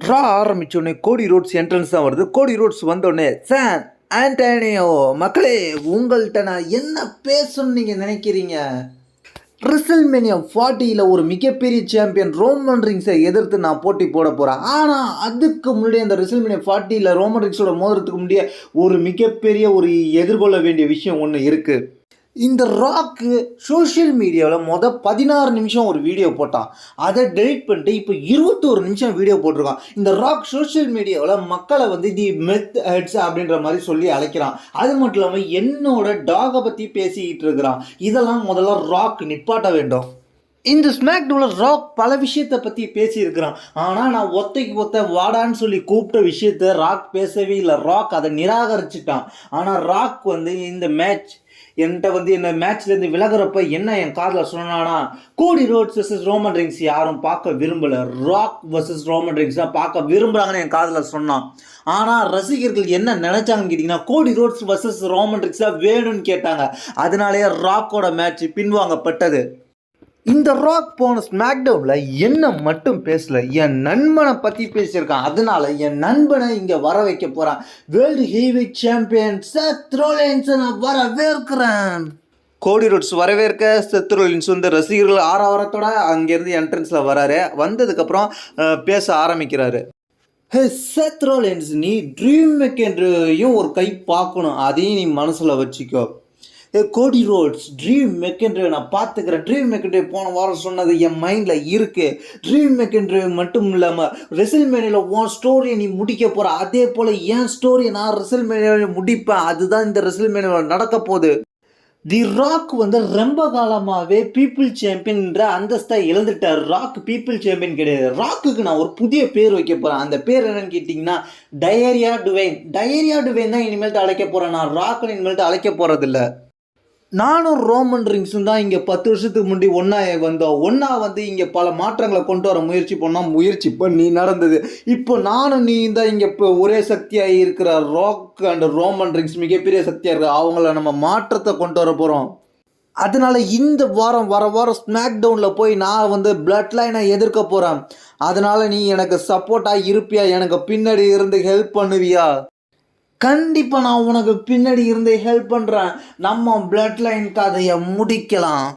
ரா ஆரம்பிச்சோடனே கோடி roads entrance தான் வருது. கோடி ரோட்ஸ் வந்தோடனே சான் ஆண்டனியோ மக்களே, உங்கள்கிட்ட நான் என்ன பேசணும்னு நீங்கள் நினைக்கிறீங்க? ரிசல்மேனியா 40ல் ஒரு மிகப்பெரிய சாம்பியன் ரோமன் ரிங்ஸை எதிர்த்து நான் போட்டி போட போகிறேன். ஆனால் அதுக்கு முன்னாடி அந்த ரிசல்மேனியா 40ல் ரோமன் ரிங்ஸோட மோதுறதுக்கு முன்னாடியே ஒரு மிகப்பெரிய எதிர்கொள்ள வேண்டிய விஷயம் ஒன்று இருக்குது. இந்த ராக்கு சோஷியல் மீடியாவில் 16 நிமிஷம் ஒரு வீடியோ போட்டான். அதை டெலிட் பண்ணிட்டு இப்போ 21 நிமிஷம் வீடியோ போட்டிருக்கான். இந்த ராக் சோஷியல் மீடியாவில் மக்களை தி மெத் ஹெட்ஸ் அப்படின்ற மாதிரி சொல்லி அழைக்கிறான். அது மட்டும் இல்லாமல் என்னோட டாகை பற்றி பேசிக்கிட்டு இருக்கிறான். இதெல்லாம் முதல்ல ராக் நிப்பாட்ட வேண்டும். இந்த ஸ்மாக்டவுனில் ராக் பல விஷயத்தை பற்றி பேசியிருக்கிறான். ஆனால் நான் ஒத்த வாடான்னு சொல்லி கூப்பிட்ட விஷயத்த ராக் பேசவே இல்லை. ராக் அதை நிராகரிச்சிட்டான். ஆனால் ராக் இந்த மேட்ச் என்கிட்ட என்ன மேட்ச்லேருந்து விலகிறப்ப என்ன என் காதில் சொன்னானா, கோடி ரோட்ஸ் வர்சஸ் ரோமன் ரிங்ஸ் யாரும் பார்க்க விரும்பலை, ராக் வர்சஸ் ரோமன் ரிங்ஸ் தான் பார்க்க விரும்புகிறாங்கன்னு என் காதில் சொன்னான். ஆனால் ரசிகர்கள் என்ன நினச்சாங்கன்னு கேட்டிங்கன்னா, கோடி ரோட்ஸ் வர்சஸ் ரோமன் ரிங்ஸ் தான் வேணும்னு கேட்டாங்க. அதனாலேயே ராக்கோட மேட்ச் பின்வாங்கப்பட்டது. இந்த ராக் போன ஸ்மாக்டவுனில் என்ன மட்டும் பேசலை, என் நண்பனை பற்றி பேசியிருக்கான். அதனால என் நண்பனை இங்கே வர வைக்க போகிறான். வேர்ல்டு ஹெவிவெயிட் சாம்பியன் செத் ரோலின்ஸை நான் வரவேற்கிறேன். கோடி ரோட்ஸ் வரவேற்க செத் ரோலின்ஸ் ரசிகர்கள் ஆரவாரத்தோட அங்கேருந்து என்ட்ரன்ஸில் வராரு. வந்ததுக்கப்புறம் பேச ஆரம்பிக்கிறாரு. ஹே செத் ரோலின்ஸ், நீ ட்ரீம் மெக்கென்ட்ரையும் ஒரு கை பார்க்கணும், அதையும் நீ மனசில் வச்சுக்கோ. கோடி ரோட்ஸ் ட்ரீம் மெக்கென்ட்ரை நான் பார்த்துக்கிறேன். ட்ரீம் மெக்கென்ட்ரை போன வாரம் சொன்னது என் மைண்டில் இருக்குது. ட்ரீம் மெக்கென்ட்ரை மட்டும் இல்லாமல் ரெசல்மேனியாவில் உன் ஸ்டோரியை நீ முடிக்க போகிற, அதே போல் என் ஸ்டோரியை நான் ரெசல்மேனியாவில் முடிப்பேன். அதுதான் இந்த ரெசல்மேனியாவில் நடக்க போகுது. தி ராக் ரொம்ப காலமாகவே பீப்புள் சாம்பியன்ன்ற அந்தஸ்தை இழந்துட்டார். ராக் பீப்புள் சாம்பியன் கிடையாது. ராக்குக்கு நான் ஒரு புதிய பேர் வைக்க போகிறேன். அந்த பேர் என்னன்னு கேட்டிங்கன்னா டயரியா டுவேன். டயரியா டுவேன் தான் இனிமேல்ட்டு அழைக்க போகிறேன். நான் ராக்குன்னு இனிமேல்ட்டு அழைக்க போகிறதில்ல. நானும் ரோமன் ரிங்ஸும் தான் இங்கே 10 வருஷத்துக்கு முன்னாடி ஒன்றா இங்கே பல மாற்றங்களை கொண்டு வர முயற்சி பண்ணி நடந்தது. இப்போ நானும் நீ தான் இங்கே இப்போ ஒரே சக்தியாக இருக்கிற ராக் அண்ட் ரோமன் ரிங்ஸ் மிகப்பெரிய சக்தியாக இருக்குது. அவங்கள நம்ம மாற்றத்தை கொண்டு வர போகிறோம். அதனால் இந்த வாரம் வர ஸ்மாக் டவுனில் போய் நான் பிளட் லைனை எதிர்க்க போகிறேன். அதனால் நீ எனக்கு சப்போர்ட்டாக இருப்பியா? எனக்கு பின்னாடி இருந்து ஹெல்ப் பண்ணுவியா? கண்டிப்பாக நான் உனக்கு பின்னாடி இருந்து ஹெல்ப் பண்ணுறேன். நம்ம பிளட் லைன் கதையை முடிக்கலாம்.